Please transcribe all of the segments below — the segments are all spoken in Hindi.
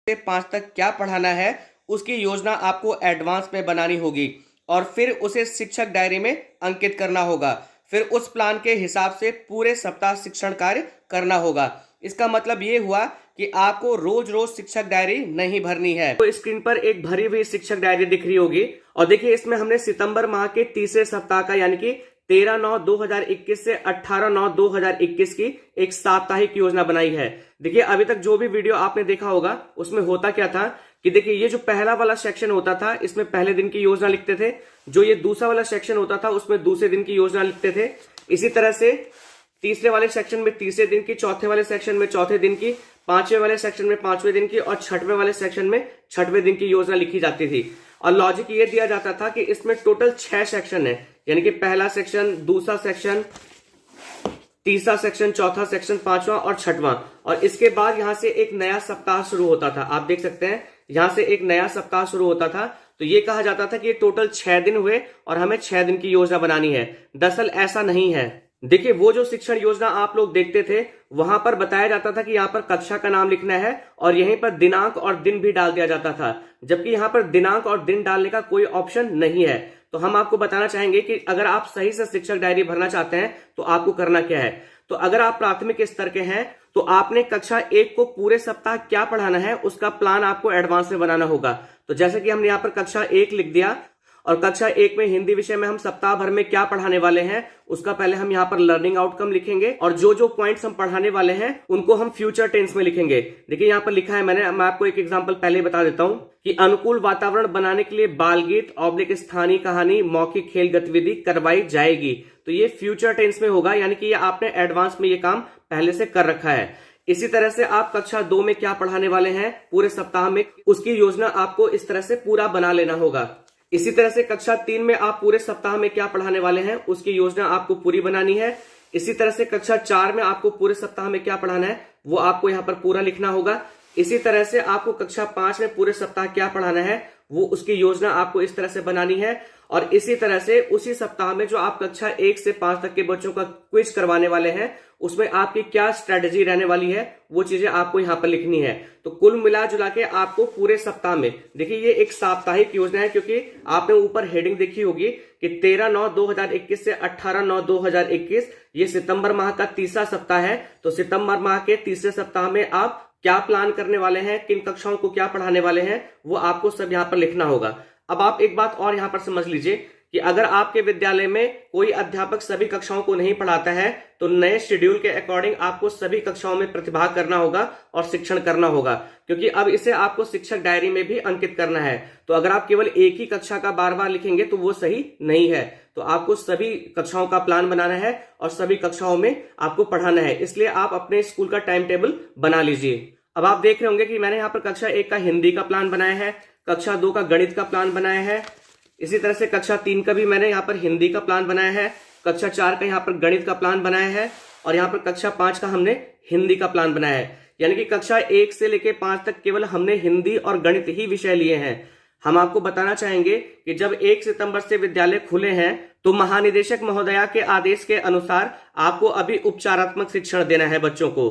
से 5 तक क्या पढ़ाना है उसकी योजना आपको एडवांस में बनानी होगी और फिर उसे शिक्षक डायरी में अंकित करना होगा। फिर उस प्लान के हिसाब से पूरे सप्ताह शिक्षण कार्य करना होगा। इसका मतलब ये हुआ कि आपको रोज रोज शिक्षक डायरी नहीं भरनी है। तो स्क्रीन पर एक भरी हुई शिक्षक डायरी दिख रही होगी और देखिए इसमें हमने सितंबर माह के तीसरे सप्ताह का यानी कि 13/9/2021 से 18/9/2021 की एक साप्ताहिक योजना बनाई है। देखिए अभी तक जो भी वीडियो आपने देखा होगा उसमें होता क्या था कि देखिए ये जो पहला वाला सेक्शन होता था इसमें पहले दिन की योजना लिखते थे, जो ये दूसरा वाला सेक्शन होता था उसमें दूसरे दिन की योजना लिखते थे। इसी तरह से तीसरे वाले सेक्शन में तीसरे दिन की, चौथे वाले सेक्शन में चौथे दिन की, पांचवें वाले सेक्शन में पांचवें दिन की और छठवें वाले सेक्शन में छठवें दिन की योजना लिखी जाती थी। और लॉजिक ये दिया जाता था कि इसमें टोटल 6 सेक्शन है, यानी कि पहला सेक्शन, दूसरा सेक्शन, तीसरा सेक्शन, चौथा सेक्शन, पांचवा और छठवां। और इसके बाद यहां से एक नया सप्ताह शुरू होता था। आप देख सकते हैं यहां से एक नया सप्ताह शुरू होता था। तो ये कहा जाता था कि ये टोटल 6 दिन हुए और हमें 6 दिन की योजना बनानी है। दरअसल ऐसा नहीं है। देखिए वो जो शिक्षण योजना आप लोग देखते थे वहां पर बताया जाता था कि यहाँ पर कक्षा का नाम लिखना है और यहीं पर दिनांक और दिन भी डाल दिया जाता था, जबकि यहाँ पर दिनांक और दिन डालने का कोई ऑप्शन नहीं है। तो हम आपको बताना चाहेंगे कि अगर आप सही से शिक्षक डायरी भरना चाहते हैं तो आपको करना क्या है। तो अगर आप प्राथमिक स्तर के हैं तो आपने कक्षा 1 को पूरे सप्ताह क्या पढ़ाना है उसका प्लान आपको एडवांस में बनाना होगा। तो जैसे कि हमने यहाँ पर कक्षा 1 लिख दिया और कक्षा 1 में हिंदी विषय में हम सप्ताह भर में क्या पढ़ाने वाले हैं उसका पहले हम यहाँ पर लर्निंग आउटकम लिखेंगे और जो जो पॉइंट्स हम पढ़ाने वाले हैं उनको हम फ्यूचर टेंस में लिखेंगे। देखिए यहाँ पर लिखा है मैं आपको एक एग्जांपल पहले बता देता हूँ कि अनुकूल वातावरण बनाने के लिए बाल गीत / स्थानीय कहानी मौखिक खेल गतिविधि करवाई जाएगी। तो ये फ्यूचर टेंस में होगा, यानी कि ये आपने एडवांस में ये काम पहले से कर रखा है। इसी तरह से आप कक्षा 2 में क्या पढ़ाने वाले हैं पूरे सप्ताह में उसकी योजना आपको इस तरह से पूरा बना लेना होगा। इसी तरह से कक्षा 3 में आप पूरे सप्ताह में क्या पढ़ाने वाले हैं उसकी योजना आपको पूरी बनानी है। इसी तरह से कक्षा 4 में आपको पूरे सप्ताह में क्या पढ़ाना है वो आपको यहाँ पर पूरा लिखना होगा। इसी तरह से आपको कक्षा 5 में पूरे सप्ताह क्या पढ़ाना है वो उसकी योजना आपको इस तरह से बनानी है। और इसी तरह से उसी सप्ताह में जो आप कक्षा 1 से 5 तक के बच्चों का क्विज करवाने वाले हैं उसमें आपकी क्या स्ट्रेटेजी रहने वाली है वो चीजें आपको यहाँ पर लिखनी है। तो कुल मिला जुला के आपको पूरे सप्ताह में, देखिए ये एक साप्ताहिक योजना है क्योंकि आपने ऊपर हेडिंग देखी होगी कि 13/9/2021 से 18/9/2021 ये सितंबर माह का तीसरा सप्ताह है। तो सितंबर माह के तीसरे सप्ताह में आप क्या प्लान करने वाले हैं, किन कक्षाओं को क्या पढ़ाने वाले हैं वो आपको सब यहाँ पर लिखना होगा। अब आप एक बात और यहाँ पर समझ लीजिए कि अगर आपके विद्यालय में कोई अध्यापक सभी कक्षाओं को नहीं पढ़ाता है तो नए शेड्यूल के अकॉर्डिंग आपको सभी कक्षाओं में प्रतिभाग करना होगा और शिक्षण करना होगा, क्योंकि अब इसे आपको शिक्षक डायरी में भी अंकित करना है। तो अगर आप केवल एक ही कक्षा का बार बार लिखेंगे तो वो सही नहीं है। तो आपको सभी कक्षाओं का प्लान बनाना है और सभी कक्षाओं में आपको पढ़ाना है, इसलिए आप अपने स्कूल का टाइम टेबल बना लीजिए। अब आप देख रहे होंगे कि मैंने यहाँ पर कक्षा 1 का हिंदी का प्लान बनाया है, कक्षा 2 का गणित का प्लान बनाया है, इसी तरह से कक्षा 3 का भी मैंने यहाँ पर हिंदी का प्लान बनाया है, कक्षा 4 का यहाँ पर गणित का प्लान बनाया है और यहाँ पर कक्षा 5 का हमने हिंदी का प्लान बनाया है। यानी कि कक्षा 1 से लेकर 5 तक केवल हमने हिंदी और गणित ही विषय लिए हैं। हम आपको बताना चाहेंगे कि जब 1 सितंबर से विद्यालय खुले हैं तो महानिदेशक महोदया के आदेश के अनुसार आपको अभी उपचारात्मक शिक्षण देना है बच्चों को।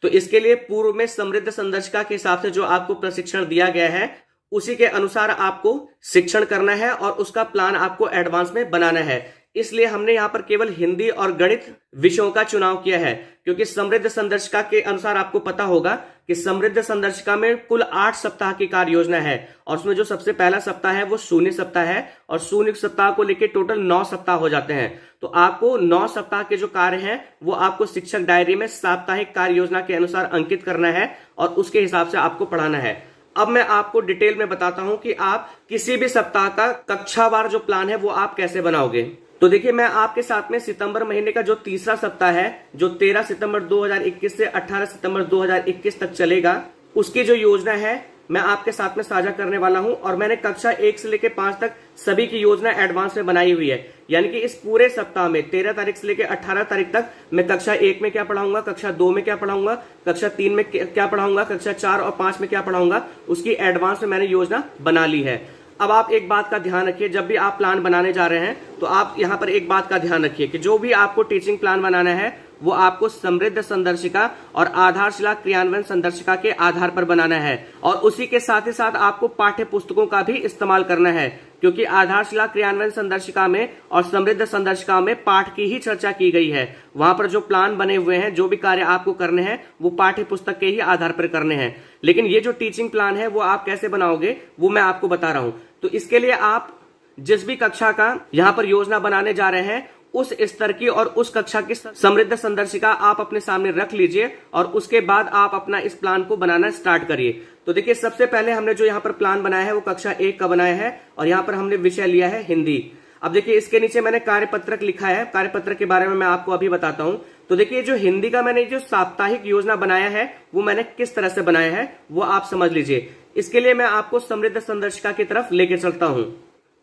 तो इसके लिए पूर्व में समृद्ध संदर्शिका के हिसाब से जो आपको प्रशिक्षण दिया गया है उसी के अनुसार आपको शिक्षण करना है और उसका प्लान आपको एडवांस में बनाना है। इसलिए हमने यहाँ पर केवल हिंदी और गणित विषयों का चुनाव किया है, क्योंकि समृद्ध संदर्शिका के अनुसार आपको पता होगा कि समृद्ध संदर्शिका में कुल 8 सप्ताह की कार्य योजना है और उसमें जो सबसे पहला सप्ताह है वो शून्य सप्ताह है और शून्य सप्ताह को लेकर टोटल 9 सप्ताह हो जाते हैं। तो आपको 9 सप्ताह के जो कार्य हैं वो आपको शिक्षक डायरी में साप्ताहिक कार्य योजना के अनुसार अंकित करना है और उसके हिसाब से आपको पढ़ाना है। अब मैं आपको डिटेल में बताता हूं कि आप किसी भी सप्ताह का कक्षावार जो प्लान है वो आप कैसे बनाओगे। तो देखिए मैं आपके साथ में सितंबर महीने का जो तीसरा सप्ताह है जो 13 सितंबर 2021 से 18 सितंबर 2021 तक चलेगा उसकी जो योजना है मैं आपके साथ में साझा करने वाला हूं और मैंने कक्षा 1 से लेकर 5 तक सभी की योजना एडवांस में बनाई हुई है। यानी कि इस पूरे सप्ताह में 13 तारीख से लेकर 18 तारीख तक मैं कक्षा 1 में क्या पढ़ाऊंगा, कक्षा 2 में क्या पढ़ाऊंगा, कक्षा 3 में क्या पढ़ाऊंगा, कक्षा 4 और 5 में क्या पढ़ाऊंगा उसकी एडवांस में मैंने योजना बना ली है। अब आप एक बात का ध्यान रखिए, जब भी आप प्लान बनाने जा रहे हैं तो आप यहाँ पर एक बात का ध्यान रखिए कि जो भी आपको टीचिंग प्लान बनाना है वो आपको समृद्ध संदर्शिका और आधारशिला क्रियान्वयन संदर्शिका के आधार पर बनाना है, और उसी के साथ ही साथ आपको पाठ्य पुस्तकों का भी इस्तेमाल करना है, क्योंकि आधारशिला क्रियान्वयन संदर्शिका में और समृद्ध संदर्शिका में पाठ की ही चर्चा की गई है। वहां पर जो प्लान बने हुए हैं, जो भी कार्य आपको करने हैं वो पाठ्य पुस्तक के ही आधार पर करने हैं। लेकिन ये जो टीचिंग प्लान है वो आप कैसे बनाओगे वो मैं आपको बता रहा हूं। तो इसके लिए आप जिस भी कक्षा का यहाँ पर योजना बनाने जा रहे हैं उस स्तर की और उस कक्षा की समृद्ध संदर्शिका आप अपने सामने रख लीजिए, और उसके बाद आप अपना इस प्लान को बनाना स्टार्ट करिए। तो देखिए, सबसे पहले हमने जो यहाँ पर प्लान बनाया है वो कक्षा 1 का बनाया है, और यहाँ पर हमने विषय लिया है हिंदी। अब देखिए, इसके नीचे मैंने कार्यपत्रक लिखा है, कार्यपत्रक के बारे में मैं आपको अभी बताता हूँ। तो देखिए, जो हिंदी का मैंने जो साप्ताहिक योजना बनाया है वो मैंने किस तरह से बनाया है वो आप समझ लीजिए। इसके लिए मैं आपको समृद्ध संदर्शिका की तरफ लेके चलता हूँ।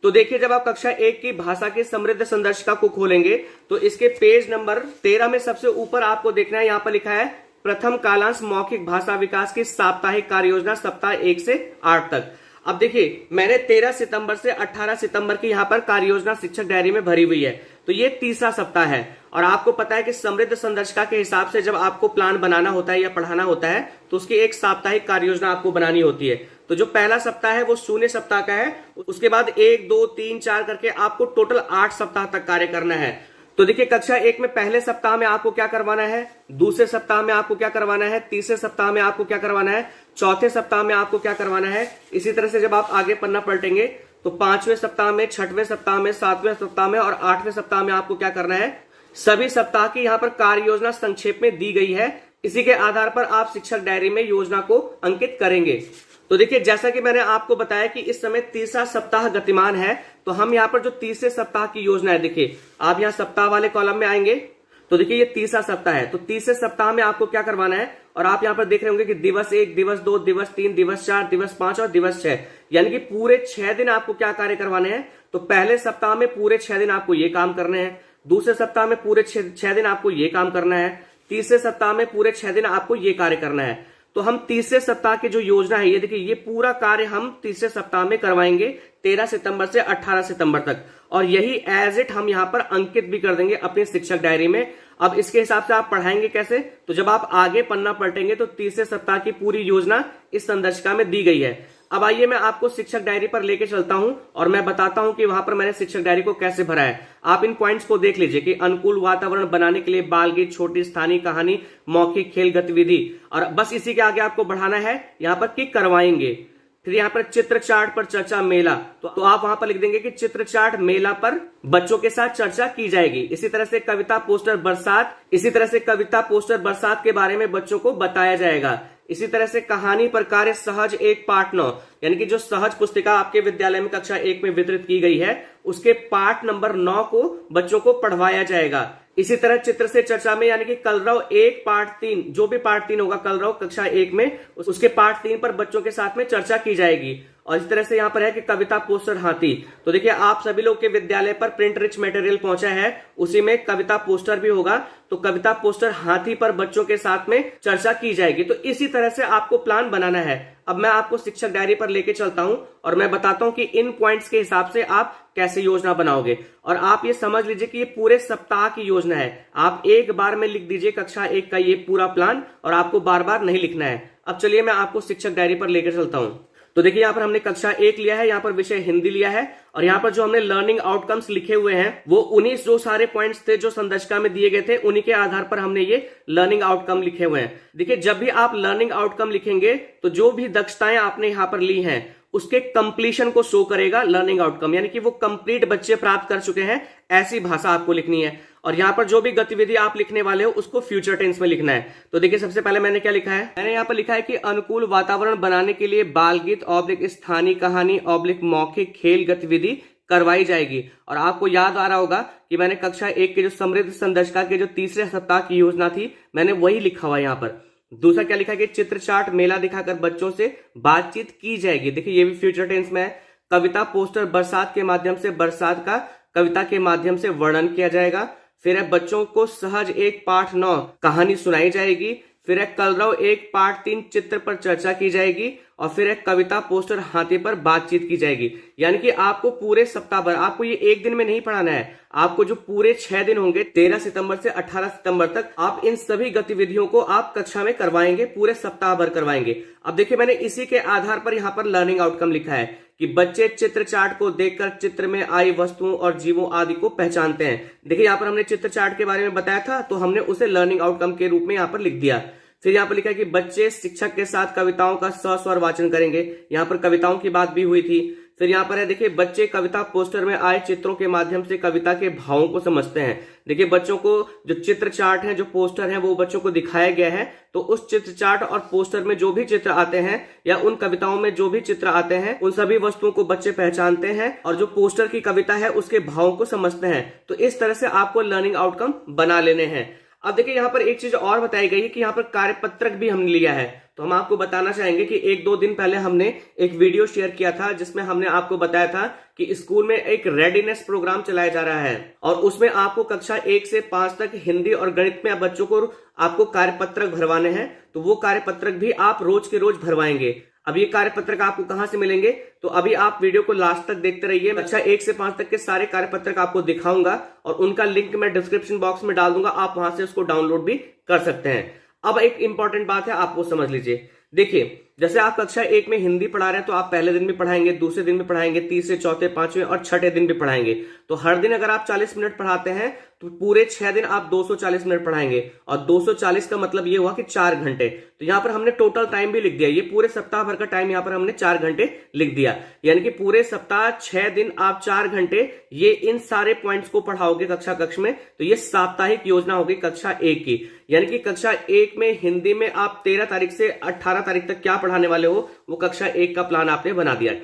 तो देखिए, जब आप कक्षा 1 की भाषा की समृद्ध संदर्शिका को खोलेंगे तो इसके पेज नंबर 13 में सबसे ऊपर आपको देखना है, यहाँ पर लिखा है प्रथम कालांश मौखिक भाषा विकास की साप्ताहिक कार्य योजना सप्ताह 1 से 8 तक। अब देखिए, मैंने 13 सितंबर से 18 सितंबर की यहाँ पर कार्य योजना शिक्षक डायरी में भरी हुई है, तो ये तीसरा सप्ताह है। और आपको पता है कि समृद्ध संदर्शिका के हिसाब से जब आपको प्लान बनाना होता है या पढ़ाना होता है तो उसकी एक साप्ताहिक कार्य योजना आपको बनानी होती है। तो जो पहला सप्ताह है वो शून्य सप्ताह का है, उसके बाद 1 2 3 4 करके आपको टोटल 8 सप्ताह तक कार्य करना है। तो देखिए, कक्षा 1 में पहले सप्ताह में आपको क्या करवाना है, दूसरे सप्ताह में आपको क्या करवाना है, तीसरे सप्ताह में आपको क्या करवाना है, चौथे सप्ताह में आपको क्या करवाना है। इसी तरह से जब आप आगे पन्ना पलटेंगे तो 5वें सप्ताह में, 6वें सप्ताह में, 7वें सप्ताह में और 8वें सप्ताह में आपको क्या करना है। सभी सप्ताह की यहाँ पर कार्य योजना संक्षेप में दी गई है, इसी के आधार पर आप शिक्षक डायरी में योजना को अंकित करेंगे। तो देखिए, जैसा कि मैंने आपको बताया कि इस समय तीसरा सप्ताह गतिमान है, तो हम यहाँ पर जो तीसरे सप्ताह की योजना है, देखिए आप यहाँ सप्ताह वाले कॉलम में आएंगे तो देखिए ये तीसरा सप्ताह है। तो तीसरे सप्ताह में आपको क्या करवाना है, और आप यहाँ पर देख रहे होंगे कि दिवस 1, दिवस 2, दिवस 3, दिवस 4, दिवस 5 और दिवस 6, यानी कि पूरे 6 दिन आपको क्या कार्य करवाने हैं। तो पहले सप्ताह में पूरे 6 दिन आपको ये काम करने हैं, दूसरे सप्ताह में पूरे 6 दिन आपको ये काम करना है, तीसरे सप्ताह में पूरे 6 दिन आपको ये कार्य करना है। तो हम तीसरे सप्ताह की जो योजना है, ये देखिए ये पूरा कार्य हम तीसरे सप्ताह में करवाएंगे 13 सितंबर से 18 सितंबर तक, और यही एज इट हम यहाँ पर अंकित भी कर देंगे अपनी शिक्षक डायरी में। अब इसके हिसाब से आप पढ़ाएंगे कैसे, तो जब आप आगे पन्ना पलटेंगे तो तीसरे सप्ताह की पूरी योजना इस संदर्शिका में दी गई है। अब आइए मैं आपको शिक्षक डायरी पर लेके चलता हूं और मैं बताता हूं कि वहां पर मैंने शिक्षक डायरी को कैसे भरा है। आप इन पॉइंट्स को देख लीजिए कि अनुकूल वातावरण बनाने के लिए बाल गीत, छोटी स्थानीय कहानी, मौखिक खेल गतिविधि, और बस इसी के आगे आपको बढ़ाना है यहाँ पर कि करवाएंगे। फिर यहाँ पर चित्र चार्ट पर चर्चा मेला, तो आप वहां पर लिख देंगे कि चित्र चार्ट मेला पर बच्चों के साथ चर्चा की जाएगी। इसी तरह से कविता पोस्टर बरसात, इसी तरह से कविता पोस्टर बरसात के बारे में बच्चों को बताया जाएगा। इसी तरह से कहानी पर कार्य सहज 1 पाठ 9, यानी कि जो सहज पुस्तिका आपके विद्यालय में कक्षा 1 में वितरित की गई है उसके पाठ नंबर 9 को बच्चों को पढ़वाया जाएगा। इसी तरह चित्र से चर्चा में, यानी कि कलरव 1 पाठ 3, जो भी पाठ 3 होगा कलरव कक्षा 1 में, उसके पाठ 3 पर बच्चों के साथ में चर्चा की जाएगी। और इस तरह से यहाँ पर है कि कविता पोस्टर हाथी, तो देखिए आप सभी लोग के विद्यालय पर प्रिंट रिच मटेरियल पहुंचा है, उसी में कविता पोस्टर भी होगा, तो कविता पोस्टर हाथी पर बच्चों के साथ में चर्चा की जाएगी। तो इसी तरह से आपको प्लान बनाना है। अब मैं आपको शिक्षक डायरी पर लेके चलता हूं और मैं बताता हूं कि इन पॉइंट्स के हिसाब से आप कैसे योजना बनाओगे। और आप ये समझ लीजिए कि ये पूरे सप्ताह की योजना है, आप एक बार में लिख दीजिए कक्षा 1 का ये पूरा प्लान, और आपको बार बार नहीं लिखना है। अब चलिए मैं आपको शिक्षक डायरी पर लेकर चलता हूं। तो देखिए यहाँ पर हमने कक्षा 1 लिया है, यहाँ पर विषय हिंदी लिया है, और यहाँ पर जो हमने लर्निंग आउटकम्स लिखे हुए हैं वो 19 जो सारे पॉइंट्स थे जो संदर्शिका में दिए गए थे, उन्हीं के आधार पर हमने ये लर्निंग आउटकम लिखे हुए हैं। देखिए जब भी आप लर्निंग आउटकम लिखेंगे तो जो भी दक्षताएं आपने यहाँ पर ली हैं उसके कंप्लीशन को शो करेगा लर्निंग आउटकम, यानी कि वो कंप्लीट बच्चे प्राप्त कर चुके हैं, ऐसी भाषा आपको लिखनी है। और यहाँ पर जो भी गतिविधि आप लिखने वाले हो उसको फ्यूचर टेंस में लिखना है। तो देखिए सबसे पहले मैंने क्या लिखा है, मैंने यहाँ पर लिखा है कि अनुकूल वातावरण बनाने के लिए बाल गीत ऑब्लिक स्थानीय कहानी ऑब्लिक मौखिक खेल गतिविधि करवाई जाएगी। और आपको याद आ रहा होगा कि मैंने कक्षा 1 के जो समृद्ध संदर्शिका के जो तीसरे सप्ताह की योजना थी मैंने वही लिखा हुआ है यहाँ पर। दूसरा क्या लिखा है कि चित्र चार्ट मेला दिखाकर बच्चों से बातचीत की जाएगी, देखिए ये भी फ्यूचर टेंस में है। कविता पोस्टर बरसात के माध्यम से बरसात का कविता के माध्यम से वर्णन किया जाएगा। फिर है बच्चों को सहज 1 पाठ 9 कहानी सुनाई जाएगी। फिर एक कलरव एक पार्ट 3 चित्र पर चर्चा की जाएगी और फिर एक कविता पोस्टर हाथी पर बातचीत की जाएगी। यानी कि आपको पूरे सप्ताह भर, आपको ये एक दिन में नहीं पढ़ाना है, आपको जो पूरे 6 दिन होंगे 13 सितंबर से 18 सितंबर तक, आप इन सभी गतिविधियों को आप कक्षा में करवाएंगे, पूरे सप्ताह भर करवाएंगे। अब देखिए मैंने इसी के आधार पर यहाँ पर लर्निंग आउटकम लिखा है कि बच्चे चित्र चार्ट को देखकर चित्र में आई वस्तुओं और जीवों आदि को पहचानते हैं। देखिए यहाँ पर हमने चित्र चार्ट के बारे में बताया था, तो हमने उसे लर्निंग आउटकम के रूप में यहाँ पर लिख दिया। फिर यहाँ पर लिखा है कि बच्चे शिक्षक के साथ कविताओं का सस्वर वाचन करेंगे। यहाँ पर कविताओं की बात भी हुई थी। फिर यहाँ पर है देखिए, बच्चे कविता पोस्टर में आए चित्रों के माध्यम से कविता के भावों को समझते हैं। देखिए बच्चों को जो चित्र चार्ट है, जो पोस्टर है, वो बच्चों को दिखाया गया है। तो उस चित्र चार्ट और पोस्टर में जो भी चित्र आते हैं या उन कविताओं में जो भी चित्र आते हैं, उन सभी वस्तुओं को बच्चे पहचानते हैं और जो पोस्टर की कविता है उसके भावों को समझते हैं। तो इस तरह से आपको लर्निंग आउटकम बना लेने हैं। अब देखिए यहाँ पर एक चीज और बताई गई है कि यहाँ पर कार्यपत्रक भी हमने लिया है। तो हम आपको बताना चाहेंगे कि 1-2 दिन पहले हमने एक वीडियो शेयर किया था जिसमें हमने आपको बताया था कि स्कूल में एक रेडीनेस प्रोग्राम चलाया जा रहा है और उसमें आपको कक्षा 1 से 5 तक हिंदी और गणित में बच्चों को आपको कार्यपत्रक भरवाने हैं। तो वो कार्यपत्रक भी आप रोज के रोज भरवाएंगे। अब ये कार्यपत्रक आपको कहां से मिलेंगे, तो अभी आप वीडियो को लास्ट तक देखते रहिए। कक्षा 1 से 5 तक के सारे कार्यपत्रक आपको दिखाऊंगा और उनका लिंक मैं डिस्क्रिप्शन बॉक्स में डाल दूंगा, आप वहां से उसको डाउनलोड भी कर सकते हैं। अब एक इंपॉर्टेंट बात है, आप वो समझ लीजिए। देखिए जैसे आप कक्षा 1 में हिंदी पढ़ा रहे हैं तो आप पहले दिन भी पढ़ाएंगे, दूसरे दिन भी पढ़ाएंगे, तीसरे, चौथे, पांचवें और छठे दिन भी पढ़ाएंगे। तो हर दिन अगर आप 40 मिनट पढ़ाते हैं तो पूरे 6 दिन आप 240 मिनट पढ़ाएंगे और 240 का मतलब ये हुआ कि 4 घंटे। तो यहाँ पर हमने टोटल टाइम भी लिख दिया, ये पूरे सप्ताह भर का टाइम यहाँ पर हमने 4 घंटे लिख दिया। यानी कि पूरे सप्ताह 6 दिन आप 4 घंटे ये इन सारे पॉइंट्स को पढ़ाओगे कक्ष में। तो ये साप्ताहिक योजना होगी कक्षा 1 की। यानी कि कक्षा 1 में हिंदी में आप 13 तारीख से 18 तारीख तक क्या पढ़ाने वाले हो, वो कक्षा 1 का प्लान आपने बना दिया।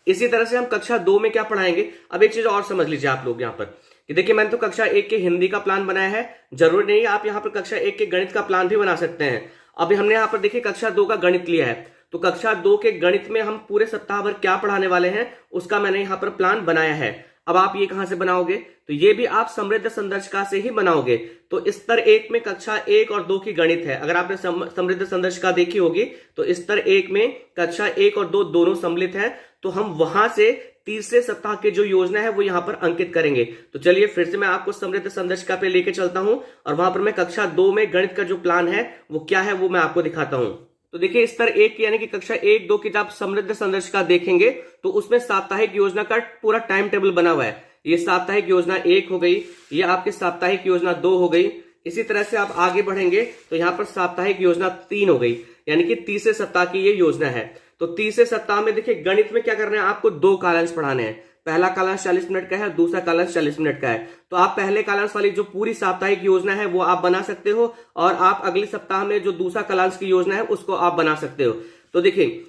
इसी तरह से हम कक्षा 2 में क्या पढ़ाएंगे। अब एक चीज और समझ लीजिए आप लोग यहाँ पर कि देखिए मैंने तो कक्षा 1 के हिंदी का प्लान बनाया है, जरूरी नहीं आप यहाँ पर कक्षा 1 के गणित का प्लान भी बना सकते हैं। अभी हमने यहाँ पर देखिए कक्षा 2 का गणित लिया है, तो कक्षा 2 के गणित में हम पूरे सप्ताह भर क्या पढ़ाने वाले हैं उसका मैंने यहाँ पर प्लान बनाया है। अब आप ये कहां से बनाओगे, तो ये भी आप समृद्ध संदर्शिका से ही बनाओगे। तो स्तर 1 में कक्षा 1 और 2 की गणित है। अगर आपने समृद्ध संदर्शिका देखी होगी तो स्तर 1 में कक्षा 1 और 2 दोनों सम्मिलित है। तो हम वहां से तीसरे सप्ताह की जो योजना है वो यहाँ पर अंकित करेंगे। तो चलिए फिर से मैं आपको समृद्ध संदर्शिका पे लेके चलता हूं और वहां पर मैं कक्षा 2 में गणित का जो प्लान है वो क्या है वो मैं आपको दिखाता हूं। तो देखिए स्तर 1 यानी कि कक्षा 1-2 की जब आप समृद्ध संदर्शिका देखेंगे तो उसमें साप्ताहिक योजना का पूरा टाइम टेबल बना हुआ है। ये साप्ताहिक योजना 1 हो गई, ये आपकी साप्ताहिक योजना 2 हो गई। इसी तरह से आप आगे बढ़ेंगे तो यहाँ पर साप्ताहिक योजना 3 हो गई, यानी कि तीसरे सप्ताह की ये योजना है। तो तीसरे सप्ताह में देखिए गणित में क्या करना है, आपको 2 कालांश पढ़ाने हैं। पहला कालांश 40 मिनट का है, दूसरा कालांश 40 मिनट का है। तो आप पहले कालांश वाली जो पूरी साप्ताहिक योजना है वो आप बना सकते हो और आप अगले सप्ताह में जो दूसरा कालांश की योजना है उसको आप बना सकते हो। तो देखिए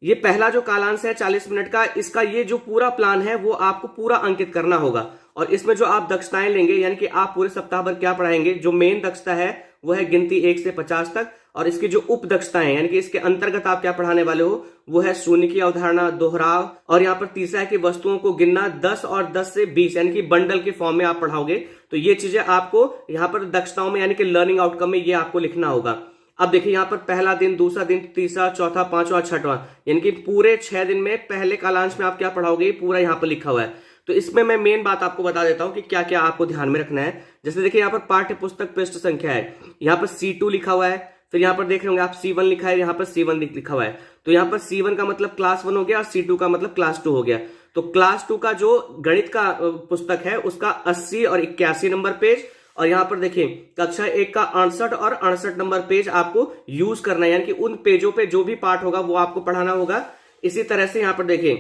ये पहला जो कालांश है 40 मिनट का, इसका ये जो पूरा प्लान है वो आपको पूरा अंकित करना होगा। और इसमें जो आप दक्षताएं लेंगे, यानी कि आप पूरे सप्ताह भर क्या पढ़ाएंगे, जो मेन दक्षता है वो है गिनती 1 से 50 तक, और इसकी जो उप दक्षताएं यानी कि इसके अंतर्गत आप क्या पढ़ाने वाले हो वो है शून्य की अवधारणा, दोहराव, और यहाँ पर तीसरा है कि वस्तुओं को गिनना 10 और 10 से 20 यानी कि बंडल के फॉर्म में आप पढ़ाओगे। तो ये चीजें आपको यहाँ पर दक्षताओं में यानी कि लर्निंग आउटकम में ये आपको लिखना होगा। अब देखिए यहाँ पर पहला दिन, दूसरा दिन, तीसरा, चौथा, पांचवा, छठवां, यानी कि पूरे 6 दिन में पहले कालांश में आप क्या पढ़ाओगे पूरा यहाँ पर लिखा हुआ है। तो इसमें मैं मेन बात आपको बता देता हूं कि क्या क्या आपको ध्यान में रखना है। जैसे देखिए यहाँ पर पाठ्य पुस्तक पृष्ठ संख्या है, यहाँ पर C2 लिखा हुआ है, फिर यहाँ पर देख रहे होंगे आप C1 लिखा है, यहाँ पर C1 लिखा हुआ है। तो यहाँ पर C1 का मतलब क्लास 1 हो गया और C2 का मतलब क्लास 2 हो गया। तो क्लास 2 का जो गणित का पुस्तक है उसका 80 और 81 नंबर पेज, और यहाँ पर देखिए कक्षा 1 का 68 और 68 नंबर पेज आपको यूज करना है, यानी कि उन पेजों पे जो भी पाठ होगा वो आपको पढ़ाना होगा। इसी तरह से यहाँ पर देखिए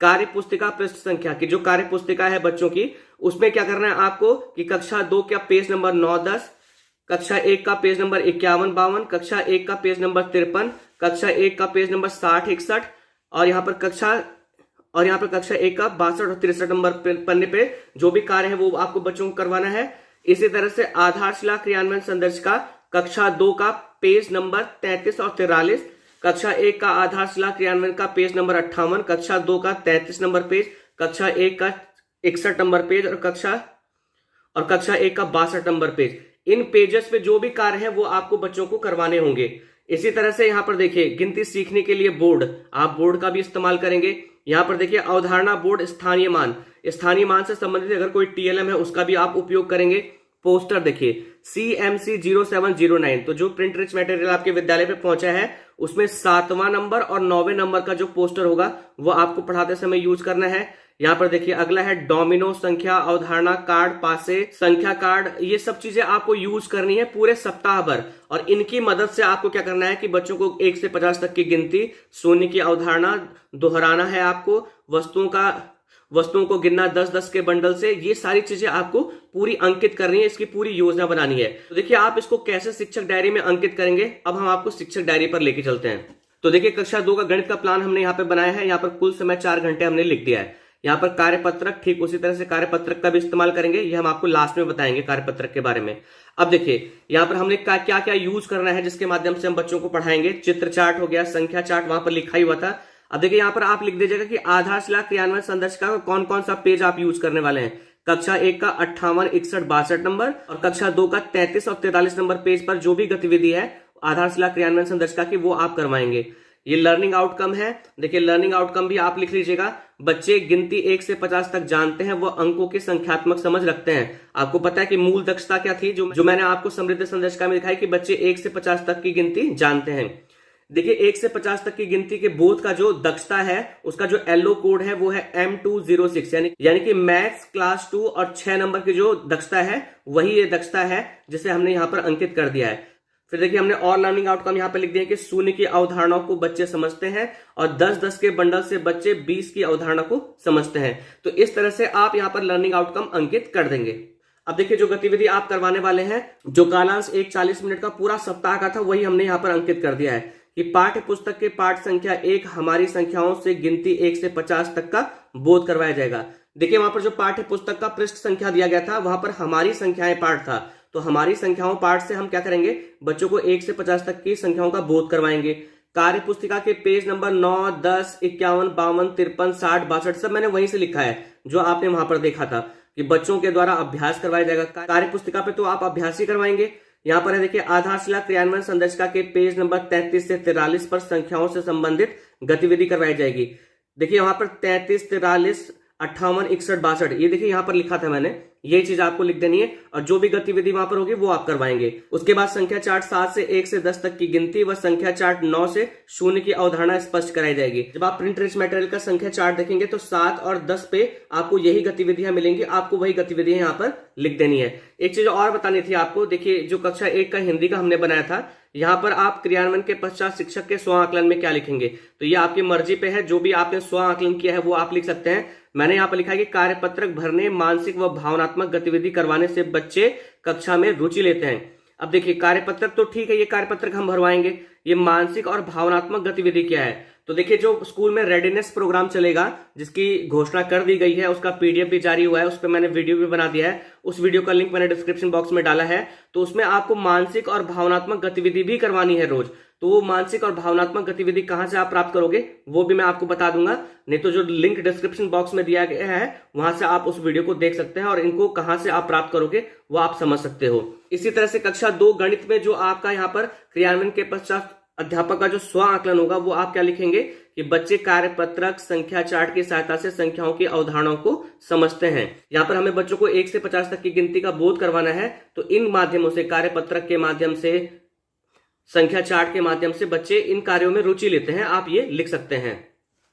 कार्य पुस्तिका पृष्ठ संख्या की जो कार्य पुस्तिका है बच्चों की, उसमें क्या करना है आपको कि कक्षा 2 का पेज नंबर 9-10, कक्षा 1 का पेज नंबर 51-52, कक्षा 1 का पेज नंबर 53, कक्षा 1 का पेज नंबर 60-61, और यहाँ पर कक्षा 1 का 62 और 63 नंबर पन्ने पे जो भी कार्य है वो आपको बच्चों को करवाना है। इसी तरह से आधारशिला क्रियान्वयन संदर्शिका कक्षा 2 का पेज नंबर 33 और 43, कक्षा 1 का आधारशिला क्रियान्वयन का पेज नंबर 58, कक्षा 2 का 33 नंबर पेज, कक्षा 1 का 61 नंबर पेज और कक्षा 1 का 62 नंबर पेज। इन पेजेस पे जो भी कार्य है वो आपको बच्चों को करवाने होंगे। इसी तरह से यहाँ पर देखिए गिनती सीखने के लिए बोर्ड, आप बोर्ड का भी इस्तेमाल करेंगे। यहाँ पर देखिए अवधारणा बोर्ड, स्थानीय मान, स्थानीय मान से संबंधित अगर कोई टीएलएम है उसका भी आप उपयोग करेंगे। पोस्टर देखिए CMC 0709, तो जो प्रिंट रिच मटेरियल आपके विद्यालय पे पहुंचा है उसमें 7वां नंबर और 9वें नंबर का जो पोस्टर होगा वो आपको पढ़ाते समय यूज करना है। यहाँ पर देखिए अगला है डोमिनो, संख्या, अवधारणा कार्ड, पासे, संख्या कार्ड, ये सब चीजें आपको यूज करनी है पूरे सप्ताह भर। और इनकी मदद से आपको क्या करना है कि बच्चों को 1 से 50 तक की गिनती, शून्य की अवधारणा दोहराना है, आपको वस्तुओं को गिनना 10-10 के बंडल से, ये सारी चीजें आपको पूरी अंकित करनी है, इसकी पूरी योजना बनानी है। तो देखिए आप इसको कैसे शिक्षक डायरी में अंकित करेंगे, अब हम आपको शिक्षक डायरी पर लेके चलते हैं। तो देखिए कक्षा 2 का गणित का प्लान हमने यहाँ पे बनाया है। यहाँ पर कुल समय 4 घंटे हमने लिख दिया है। यहाँ पर कार्यपत्रक, ठीक उसी तरह से कार्यपत्रक का भी इस्तेमाल करेंगे, ये हम आपको लास्ट में बताएंगे कार्यपत्रक के बारे में। अब देखिए यहाँ पर हमने क्या क्या यूज करना है जिसके माध्यम से हम बच्चों को पढ़ाएंगे। चित्र चार्ट हो गया, संख्या चार्ट वहां पर लिखा ही हुआ था। अब देखिए यहाँ पर आप लिख दीजिएगा कि आधारशिला क्रियान्वयन संदर्शिका का कौन कौन सा पेज आप यूज करने वाले हैं। कक्षा 1 का 58, 61, 62 नंबर और कक्षा 2 का 33 और 43 नंबर पेज पर जो भी गतिविधि है आधारशिला क्रियान्वयन संदर्शिका की वो आप करवाएंगे। ये लर्निंग आउटकम है, देखिए लर्निंग आउटकम भी आप लिख लीजिएगा। बच्चे गिनती 1 से 50 तक जानते हैं, वो अंकों की संख्यात्मक समझ रखते हैं। आपको पता है कि मूल दक्षता क्या थी, जो मैंने आपको समृद्ध संदर्शिका में दिखाई कि बच्चे 1 से 50 तक की गिनती जानते हैं। देखिए 1 से 50 तक की गिनती के बोध का जो दक्षता है उसका जो येलो कोड है वो है M206, यानी कि मैथ्स क्लास 2 और 6 नंबर की जो दक्षता है वही ये दक्षता है जिसे हमने यहाँ पर अंकित कर दिया है। फिर देखिए हमने और लर्निंग आउटकम यहाँ पे लिख दिया कि शून्य की अवधारणाओं को बच्चे समझते हैं और 10-10 के बंडल से बच्चे 20 की अवधारणा को समझते हैं। तो इस तरह से आप यहाँ पर लर्निंग आउटकम अंकित कर देंगे। अब देखिए जो गतिविधि आप करवाने वाले हैं, जो कालांश 40 मिनट का पूरा सप्ताह का था वही हमने यहाँ पर अंकित कर दिया है कि पाठ्य पुस्तक के पाठ संख्या 1 हमारी संख्याओं से गिनती 1 से 50 तक का बोध करवाया जाएगा। देखिए वहां पर जो पाठ्य पुस्तक का पृष्ठ संख्या दिया गया था वहां पर हमारी संख्याएं पाठ था, तो हमारी संख्याओं पाठ से हम क्या करेंगे, बच्चों को 1 से 50 तक की संख्याओं का बोध करवाएंगे। कार्य पुस्तिका के पेज नंबर 9, 10, 51, 52, 53, 60, 62 सब मैंने वहीं से लिखा है जो आपने वहां पर देखा था कि बच्चों के द्वारा अभ्यास करवाया जाएगा। कार्य पुस्तिका पे तो आप अभ्यास ही करवाएंगे। यहाँ पर है देखिए आधारशिला क्रियान्वयन संदर्शिका के पेज नंबर 33 से 43 पर संख्याओं से संबंधित गतिविधि करवाई जाएगी। देखिए वहां पर 33, 43, 58, 61, 62 ये देखिए यहाँ पर लिखा था मैंने, ये चीज आपको लिख देनी है और जो भी गतिविधि वहां पर होगी वो आप करवाएंगे। उसके बाद संख्या चार्ट 7 से 1 से 10 तक की गिनती व संख्या चार्ट 9 से शून्य की अवधारणा स्पष्ट कराई जाएगी। जब आप प्रिंट रिच मटेरियल का संख्या चार्ट देखेंगे तो 7 और 10 पे आपको यही गतिविधियां मिलेंगी, आपको वही गतिविधियां यहाँ पर लिख देनी है। एक चीज और बतानी थी आपको, देखिए जो कक्षा 1 का हिंदी का हमने बनाया था, यहाँ पर आप क्रियान्वयन के पश्चात शिक्षक के स्व आकलन में क्या लिखेंगे, तो ये आपकी मर्जी पे है, जो भी आपने स्व आकलन किया है वो आप लिख सकते हैं। मैंने यहाँ पर लिखा है कि कार्यपत्रक भरने, मानसिक व भावनात्मक गतिविधि करवाने से बच्चे कक्षा में रुचि लेते हैं। अब देखिए कार्यपत्रक तो ठीक है, ये कार्यपत्रक हम भरवाएंगे, ये मानसिक और भावनात्मक गतिविधि क्या है, तो देखिए जो स्कूल में रेडीनेस प्रोग्राम चलेगा जिसकी घोषणा कर दी गई है, उसका PDF भी जारी हुआ है, उस पर मैंने वीडियो भी बना दिया है, उस वीडियो का लिंक मैंने डिस्क्रिप्शन बॉक्स में डाला है। तो उसमें आपको मानसिक और भावनात्मक गतिविधि भी करवानी है रोज, तो वो मानसिक और भावनात्मक गतिविधि कहां से आप प्राप्त करोगे वो भी मैं आपको बता दूंगा, नहीं तो जो लिंक डिस्क्रिप्शन बॉक्स में दिया गया है वहां से आप उस वीडियो को देख सकते हैं और इनको कहां से आप प्राप्त करोगे वो आप समझ सकते हो। इसी तरह से कक्षा 2 गणित में जो आपका यहाँ पर क्रियान्वयन के पश्चात अध्यापक का जो स्व आकलन होगा वो आप क्या लिखेंगे कि बच्चे कार्यपत्रक संख्या चार्ट की सहायता से संख्याओं की अवधारणाओं को समझते हैं। यहाँ पर हमें बच्चों को 1 से 50 तक की गिनती का बोध करवाना है, तो इन माध्यमों से, कार्यपत्रक के माध्यम से, संख्या चार्ट के माध्यम से बच्चे इन कार्यों में रुचि लेते हैं, आप ये लिख सकते हैं।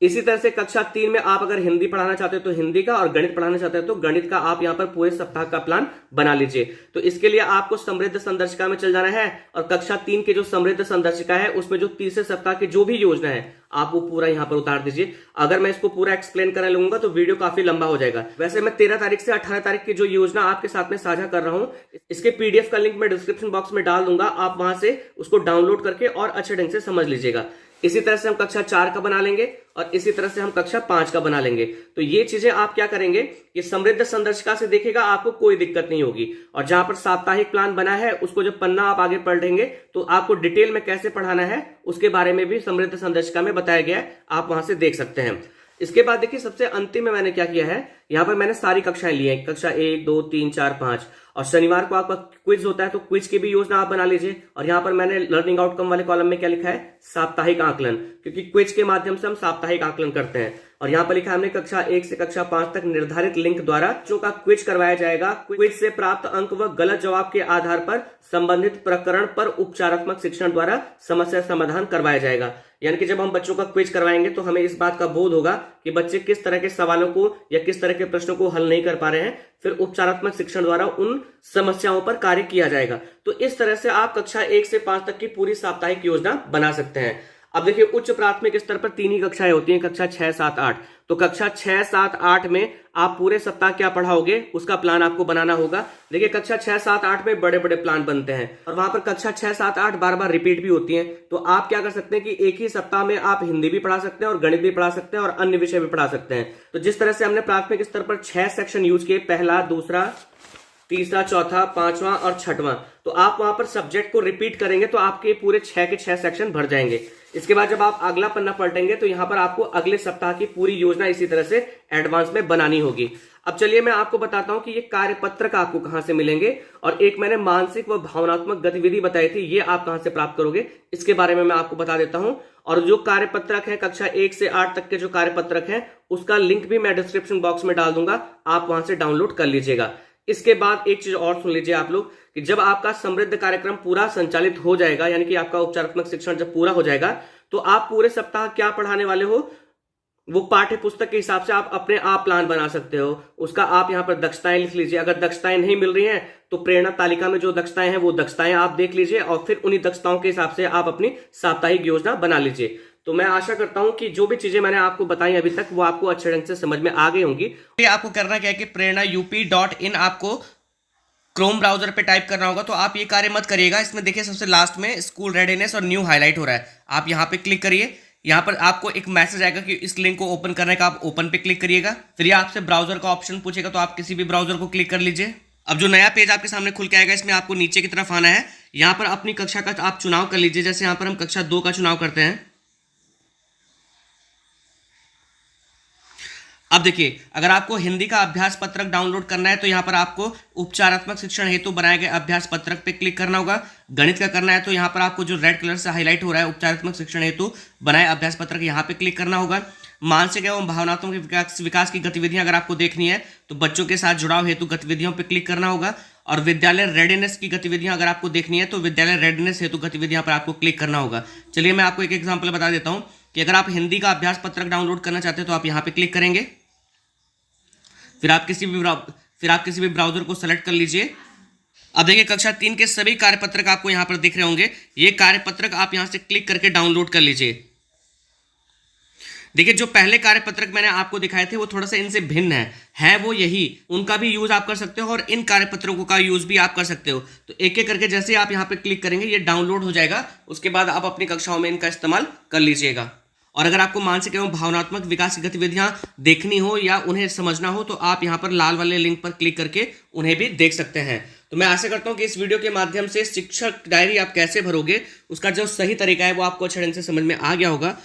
इसी तरह से कक्षा 3 में आप अगर हिंदी पढ़ाना चाहते हो तो हिंदी का, और गणित पढ़ाना चाहते हो तो गणित का आप यहाँ पर पूरे सप्ताह का प्लान बना लीजिए। तो इसके लिए आपको समृद्ध संदर्शिका में चल जाना है और कक्षा 3 की जो समृद्ध संदर्शिका है उसमें जो तीसरे सप्ताह की जो भी योजना है आप वो पूरा यहाँ पर उतार दीजिए। अगर मैं इसको पूरा एक्सप्लेन करने लगूंगा तो वीडियो काफी लंबा हो जाएगा। वैसे मैं 13 तारीख से 18 तारीख की जो योजना आपके साथ में साझा कर रहा हूँ, इसके PDF का लिंक मैं डिस्क्रिप्शन बॉक्स में डाल दूंगा, आप वहां से उसको डाउनलोड करके और अच्छे ढंग से समझ लीजिएगा। इसी तरह से हम कक्षा 4 का बना लेंगे और इसी तरह से हम कक्षा 5 का बना लेंगे। तो ये चीजें आप क्या करेंगे कि समृद्ध संदर्शिका से देखिएगा, आपको कोई दिक्कत नहीं होगी। और जहां पर साप्ताहिक प्लान बना है उसको जब पन्ना आप आगे पढ़ेंगे तो आपको डिटेल में कैसे पढ़ाना है उसके बारे में भी समृद्ध संदर्शिका में बताया गया है, आप वहां से देख सकते हैं। इसके बाद देखिए सबसे अंतिम में मैंने क्या किया है, यहाँ पर मैंने सारी कक्षाएं ली हैं, कक्षा 1, 2, 3, 4, 5, और शनिवार को आपका क्विज होता है तो क्विज की भी योजना आप बना लीजिए। और यहाँ पर मैंने लर्निंग आउटकम वाले कॉलम में क्या लिखा है, साप्ताहिक आकलन, क्योंकि क्विज के माध्यम से हम साप्ताहिक आकलन करते हैं। और यहाँ पर लिखा है हमने कक्षा 1 से कक्षा 5 तक निर्धारित लिंक द्वारा बच्चों का क्विज करवाया जाएगा। क्विज से प्राप्त अंक व गलत जवाब के आधार पर संबंधित प्रकरण पर उपचारात्मक शिक्षण द्वारा समस्या समाधान करवाया जाएगा। यानी कि जब हम बच्चों का क्विज करवाएंगे तो हमें इस बात का बोध होगा कि बच्चे किस तरह के सवालों को या किस तरह के प्रश्नों को हल नहीं कर पा रहे हैं, फिर उपचारात्मक शिक्षण द्वारा उन समस्याओं पर कार्य किया जाएगा। तो इस तरह से आप कक्षा 1 से 5 तक की पूरी साप्ताहिक योजना बना सकते हैं। अब देखिए उच्च प्राथमिक स्तर पर 3 ही कक्षाएं होती हैं, कक्षा 6, 7, 8। तो कक्षा 6, 7, 8 में आप पूरे सप्ताह क्या पढ़ाओगे उसका प्लान आपको बनाना होगा। देखिए कक्षा 6, 7, 8 में बड़े बड़े प्लान बनते हैं और वहां पर कक्षा 6, 7, 8 बार बार रिपीट भी होती हैं। तो आप क्या कर सकते हैं कि एक ही सप्ताह में आप हिंदी भी पढ़ा सकते हैं और गणित भी पढ़ा सकते हैं और अन्य विषय भी पढ़ा सकते हैं। तो जिस तरह से हमने प्राथमिक स्तर पर 6 सेक्शन यूज किए, पहला, दूसरा, तीसरा, चौथा, पांचवा और छठवां, तो आप वहां पर सब्जेक्ट को रिपीट करेंगे तो आपके पूरे 6 के 6 सेक्शन भर जाएंगे। इसके बाद जब आप अगला पन्ना पलटेंगे तो यहां पर आपको अगले सप्ताह की पूरी योजना इसी तरह से एडवांस में बनानी होगी। अब चलिए मैं आपको बताता हूं कि ये कार्यपत्रक आपको कहां से मिलेंगे, और एक मैंने मानसिक व भावनात्मक गतिविधि बताई थी, ये आप कहां से प्राप्त करोगे इसके बारे में मैं आपको बता देता हूं। और जो कार्यपत्रक है कक्षा 1 से 8 तक के जो कार्यपत्रक है उसका लिंक भी मैं डिस्क्रिप्शन बॉक्स में डाल दूंगा, आप वहां से डाउनलोड कर लीजिएगा। इसके बाद एक चीज और सुन लीजिए आप लोग कि जब आपका समृद्ध कार्यक्रम पूरा संचालित हो जाएगा, यानी कि आपका उपचारात्मक शिक्षण जब पूरा हो जाएगा, तो आप पूरे सप्ताह क्या पढ़ाने वाले हो वो पाठ्य पुस्तक के हिसाब से आप अपने आप प्लान बना सकते हो। उसका आप यहाँ पर दक्षताएं लिख लीजिए। अगर दक्षताएं नहीं मिल रही हैं तो प्रेरणा तालिका में जो दक्षताएं हैं वो दक्षताएं आप देख लीजिए और फिर उन्हीं दक्षताओं के हिसाब से आप अपनी साप्ताहिक योजना बना लीजिए। तो मैं आशा करता हूं कि जो भी चीजें मैंने आपको बताई अभी तक वो आपको अच्छे ढंग से समझ में आ गई होंगी। आपको करना क्या है कि prerana.up.in आपको क्रोम ब्राउजर पे टाइप करना होगा। तो आप ये कार्य मत करिएगा, इसमें देखिए सबसे लास्ट में स्कूल रेडीनेस और न्यू हाईलाइट हो रहा है, आप यहाँ पे क्लिक करिए। यहाँ पर आपको एक मैसेज आएगा कि इस लिंक को ओपन करने का, आप ओपन पे क्लिक करिएगा। फिर ये आपसे ब्राउजर का ऑप्शन पूछेगा तो आप किसी भी ब्राउजर को क्लिक कर लीजिए। अब जो नया पेज आपके सामने खुल के आएगा इसमें आपको नीचे की तरफ आना है। यहाँ पर अपनी कक्षा का आप चुनाव कर लीजिए, जैसे यहाँ पर हम कक्षा 2 का चुनाव करते हैं। अब देखिए अगर आपको हिंदी का अभ्यास पत्रक डाउनलोड करना है तो यहाँ पर आपको उपचारात्मक शिक्षण हेतु बनाए गए अभ्यास पत्रक पे क्लिक करना होगा। गणित का करना है तो यहाँ पर आपको जो रेड कलर से हाईलाइट हो रहा है उपचारात्मक शिक्षण हेतु बनाए अभ्यास पत्रक, यहाँ पे क्लिक करना होगा। मानसिक एवं भावनात्मक विकास की गतिविधियां अगर आपको देखनी है तो बच्चों के साथ जुड़ाव हेतु गतिविधियों पर क्लिक करना होगा। और विद्यालय रेडीनेस की गतिविधियां अगर आपको देखनी है तो विद्यालय रेडीनेस हेतु गतिविधियां पर आपको क्लिक करना होगा। चलिए मैं आपको एक एग्जाम्पल बता देता हूँ कि अगर आप हिंदी का अभ्यास पत्रक डाउनलोड करना चाहते हैं तो आप यहाँ पे क्लिक करेंगे। फिर आप किसी भी ब्राउजर को सेलेक्ट कर लीजिए। अब देखिए कक्षा 3 के सभी कार्यपत्रक आपको यहाँ पर दिख रहे होंगे। ये कार्यपत्रक आप यहाँ से क्लिक करके डाउनलोड कर लीजिए। देखिए जो पहले कार्यपत्रक मैंने आपको दिखाए थे वो थोड़ा सा इनसे भिन्न है वो यही, उनका भी यूज आप कर सकते हो और इन कार्यपत्रकों का यूज भी आप कर सकते हो। तो एक एक करके जैसे आप यहाँ पे क्लिक करेंगे ये डाउनलोड हो जाएगा, उसके बाद आप अपनी कक्षाओं में इनका इस्तेमाल कर लीजिएगा। और अगर आपको मानसिक एवं भावनात्मक विकास की गतिविधियां देखनी हो या उन्हें समझना हो तो आप यहाँ पर लाल वाले लिंक पर क्लिक करके उन्हें भी देख सकते हैं। तो मैं आशा करता हूँ कि इस वीडियो के माध्यम से शिक्षक डायरी आप कैसे भरोगे उसका जो सही तरीका है वो आपको अच्छे ढंग से समझ में आ गया होगा।